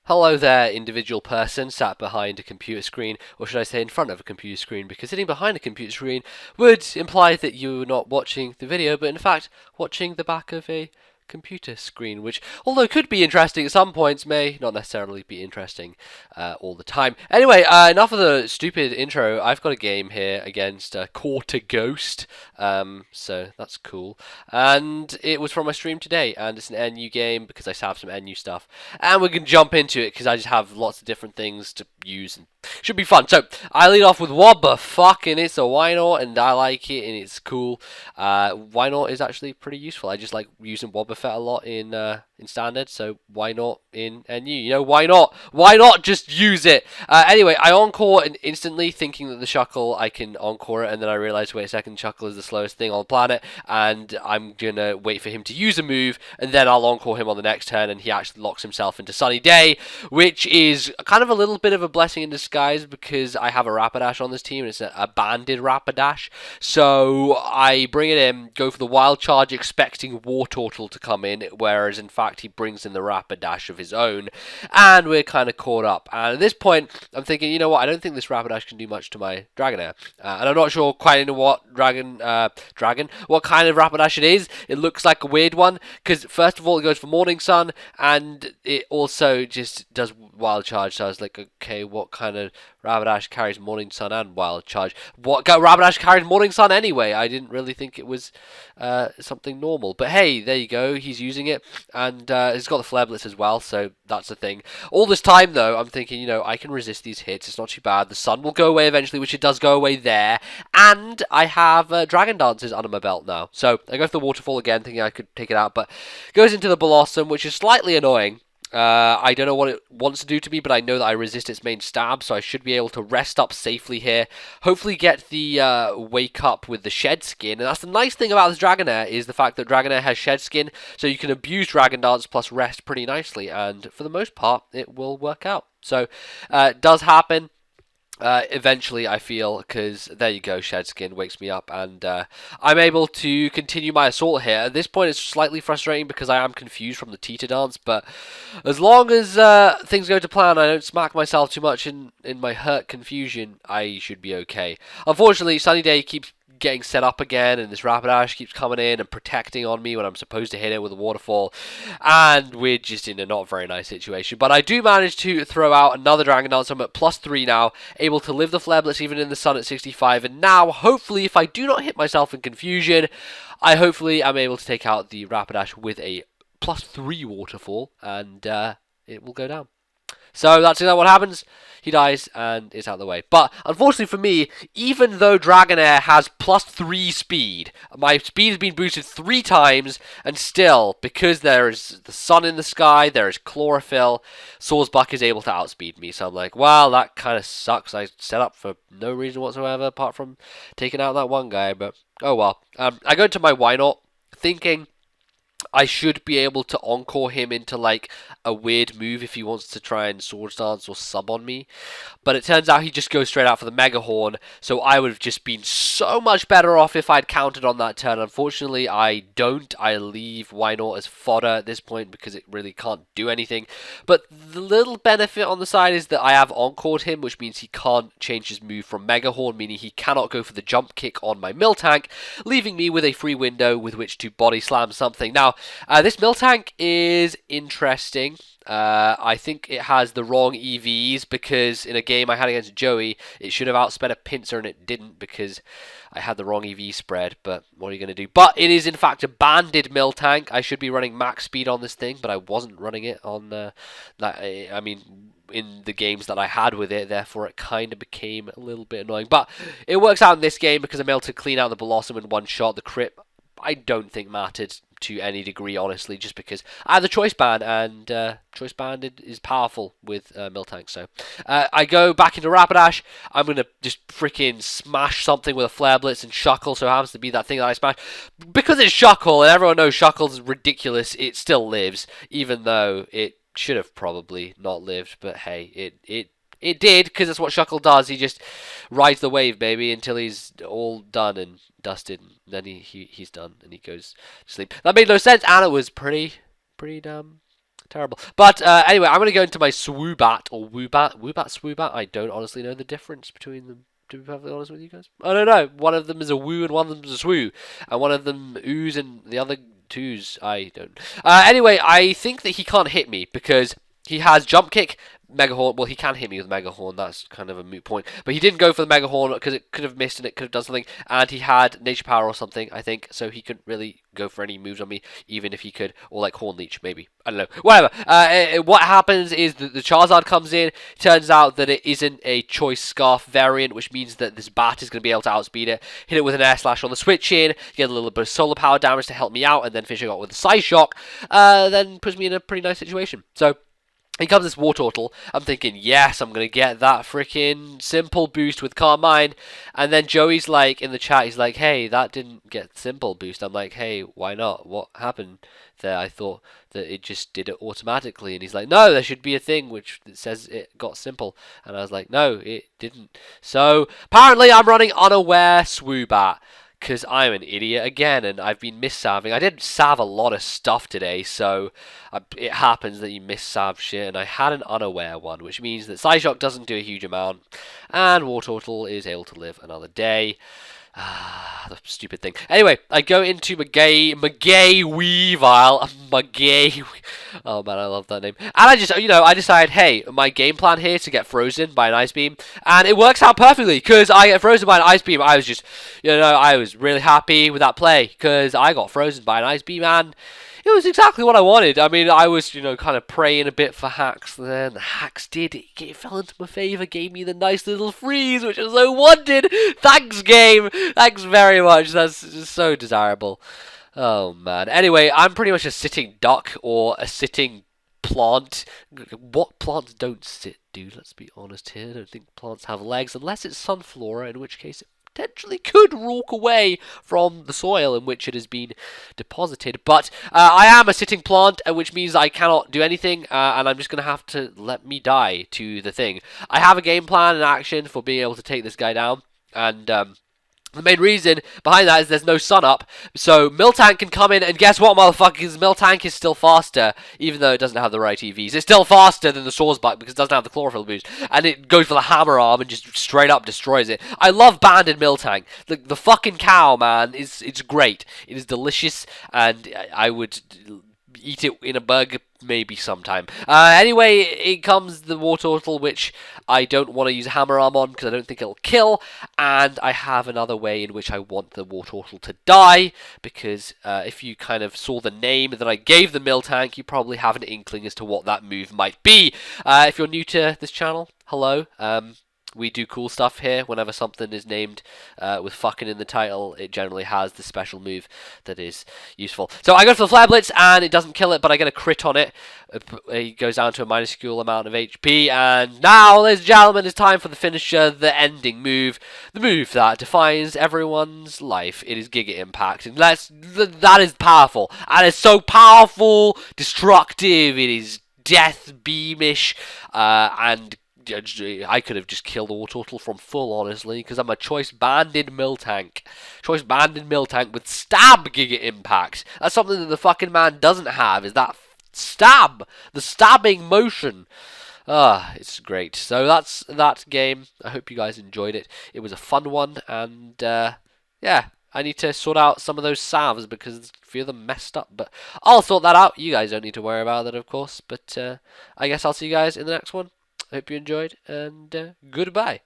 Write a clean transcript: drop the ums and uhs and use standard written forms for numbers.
Hello there, individual person sat behind a computer screen, or should I say in front of a computer screen, because sitting behind a computer screen would imply that you were not watching the video, but in fact watching the back of a computer screen, which, although could be interesting at some points, may not necessarily be interesting all the time. Anyway, enough of the stupid intro. I've got a game here against Quarterghost, so that's cool. And it was from my stream today, and it's an NU game because I have some NU stuff. And we can jump into it because I just have lots of different things to use and should be fun. So I lead off with what the fuck, and it's a why not, and I like it and it's cool. Why not is actually pretty useful. I just like using Wobbuffet a lot in standard, so why not in NU? You know, why not? Why not just use it? Anyway, I encore and instantly thinking that the Shuckle I can encore it, and then I realize, wait a second, Shuckle is the slowest thing on the planet, and I'm gonna wait for him to use a move, and then I'll encore him on the next turn, and he actually locks himself into Sunny Day, which is kind of a little bit of a blessing in disguise because I have a Rapidash on this team, and it's a banded Rapidash. So I bring it in, go for the Wild Charge, expecting War Turtle to come in, whereas in fact he brings in the Rapidash of his own, and we're kind of caught up. And at this point, I'm thinking, you know what? I don't think this Rapidash can do much to my Dragonair, and I'm not sure quite into what what kind of Rapidash it is. It looks like a weird one because first of all, it goes for Morning Sun, and it also just does Wild Charge. So I was like, okay, what kind of Rapidash carries Morning Sun and Wild Charge? What Rapidash carries Morning Sun anyway? I didn't really think it was something normal. But hey, there you go. He's using it, and he's got the Flare Blitz as well, so that's the thing. All this time, though, I'm thinking, you know, I can resist these hits. It's not too bad. The sun will go away eventually, which it does go away there, and I have Dragon Dances under my belt now. So I go for the Waterfall again, thinking I could take it out, but goes into the Blossom, which is slightly annoying. I don't know what it wants to do to me, but I know that I resist its main stab, so I should be able to rest up safely here. Hopefully get the wake up with the Shed Skin, and that's the nice thing about this Dragonair, is the fact that Dragonair has Shed Skin, so you can abuse Dragon Dance plus rest pretty nicely, and for the most part, it will work out. So, it does happen. Eventually, I feel, because there you go, Shed Skin wakes me up, and I'm able to continue my assault here. At this point, it's slightly frustrating because I am confused from the Teeter dance, but as long as things go to plan, I don't smack myself too much in my hurt confusion, I should be okay. Unfortunately, Sunny Day keeps getting set up again, and this Rapidash keeps coming in and protecting on me when I'm supposed to hit it with a waterfall, and we're just in a not very nice situation. But I do manage to throw out another Dragon Dance. I'm at +3 now, able to live the Flare Blitz even in the sun at 65, and now, hopefully, if I do not hit myself in confusion, I hopefully am able to take out the Rapidash with a +3 waterfall, and it will go down. So that's exactly what happens. He dies, and it's out of the way. But unfortunately for me, even though Dragonair has +3 speed, my speed has been boosted 3 times, and still, because there is the sun in the sky, there is chlorophyll, Swordsbuck is able to outspeed me. So I'm like, well, that kind of sucks. I set up for no reason whatsoever, apart from taking out that one guy. But oh well. I go into my why not, thinking I should be able to encore him into like a weird move if he wants to try and Swords Dance or sub on me. But it turns out he just goes straight out for the Mega Horn, so I would have just been so much better off if I'd counted on that turn. Unfortunately, I don't. I leave Why Not as fodder at this point because it really can't do anything. But the little benefit on the side is that I have encored him, which means he can't change his move from Mega Horn, meaning he cannot go for the jump kick on my Miltank, leaving me with a free window with which to body slam something. Now, this Miltank is interesting. I think it has the wrong EVs because in a game I had against Joey, it should have outsped a Pinsir and it didn't because I had the wrong EV spread, but what are you going to do? But it is in fact a banded Miltank. I should be running max speed on this thing, but I wasn't running it on in the games that I had with it, therefore it kind of became a little bit annoying. But it works out in this game because I'm able to clean out the Blossom in one shot. The crit, I don't think mattered to any degree, honestly, just because I have the Choice Band, and Choice Band is powerful with Miltank. So I go back into Rapidash. I'm going to just freaking smash something with a Flare Blitz and Shuckle, so it happens to be that thing that I smash. Because it's Shuckle, and everyone knows Shuckle's ridiculous, it still lives, even though it should have probably not lived, but hey, it did, because that's what Shuckle does. He just rides the wave, baby, until he's all done and dusted, and then he's done, and he goes to sleep. That made no sense, and it was pretty damn Terrible. But anyway, I'm going to go into my Swoobat or Woobat. Woobat, Swoobat. I don't honestly know the difference between them. To be perfectly honest with you guys, I don't know. One of them is a woo and one of them is a swoo, and one of them oohs and the other twos. I don't. Anyway, I think that he can't hit me because he has jump kick, Mega Horn. Well, he can hit me with Mega Horn. That's kind of a moot point. But he didn't go for the Mega Horn because it could have missed and it could have done something. And he had Nature Power or something, I think. So he couldn't really go for any moves on me, even if he could. Or like Horn Leech, maybe. I don't know. Whatever. What happens is that the Charizard comes in. Turns out that it isn't a Choice Scarf variant, which means that this Bat is going to be able to outspeed it. Hit it with an Air Slash on the switch in. Get a little bit of Solar Power damage to help me out. And then finish it off with a Psy Shock. Then puts me in a pretty nice situation. So he comes this Wartortle. I'm thinking, yes, I'm going to get that freaking simple boost with Carmine. And then Joey's like, in the chat, he's like, hey, that didn't get simple boost. I'm like, hey, why not? What happened there? I thought that it just did it automatically. And he's like, no, there should be a thing which says it got simple. And I was like, no, it didn't. So apparently I'm running unaware Swoobat. Because I'm an idiot again, and I've been miss-salving. I did salve a lot of stuff today, so it happens that you miss-salve shit, and I had an unaware one, which means that Psyshock doesn't do a huge amount, and Wartortle is able to live another day. The stupid thing. Anyway, I go into Magay Weavile. Magay. Oh man, I love that name. And I just, I decide, hey, my game plan here to get frozen by an Ice Beam, and it works out perfectly because I get frozen by an Ice Beam. I was just, I was really happy with that play because I got frozen by an Ice Beam, and it was exactly what I wanted. I mean, I was, kind of praying a bit for hacks. Then the hacks did. It fell into my favor, gave me the nice little freeze, which I so wanted. Thanks, game. Thanks very much. That's just so desirable. Oh, man. Anyway, I'm pretty much a sitting duck or a sitting plant. What plants don't sit, dude? Let's be honest here. I don't think plants have legs, unless it's Sunflora, in which case it potentially could walk away from the soil in which it has been deposited. But I am a sitting plant, which means I cannot do anything, and I'm just going to have to let me die to the thing. I have a game plan and action for being able to take this guy down, and the main reason behind that is there's no sun up, so Miltank can come in, and guess what, motherfuckers? Miltank is still faster, even though it doesn't have the right EVs. It's still faster than the Swordsbuck because it doesn't have the Chlorophyll boost, and it goes for the Hammer Arm and just straight up destroys it. I love Banded Miltank. The fucking cow, man, it's great. It is delicious, and I would eat it in a burger maybe sometime. Anyway, it comes the Wartortle, which I don't want to use Hammer Arm on because I don't think it'll kill, and I have another way in which I want the Wartortle to die, because if you kind of saw the name that I gave the Miltank, you probably have an inkling as to what that move might be. If you're new to this channel, hello. We do cool stuff here. Whenever something is named with fucking in the title, it generally has the special move that is useful. So I go for the Flare Blitz, and it doesn't kill it, but I get a crit on it. It goes down to a minuscule amount of HP, and now, ladies and gentlemen, it's time for the finisher, the ending move. The move that defines everyone's life. It is Giga Impact, and that is powerful. And it's so powerful, destructive, it is death beamish, and I could have just killed Wartortle from full, honestly, because I'm a Choice Banded Miltank. Choice Banded Miltank with Stab Giga Impact. That's something that the fucking man doesn't have, is that stab. The stabbing motion. It's great. So that's that game. I hope you guys enjoyed it. It was a fun one, and yeah, I need to sort out some of those salves because a few of them messed up, but I'll sort that out. You guys don't need to worry about that, of course, but I guess I'll see you guys in the next one. I hope you enjoyed, and goodbye.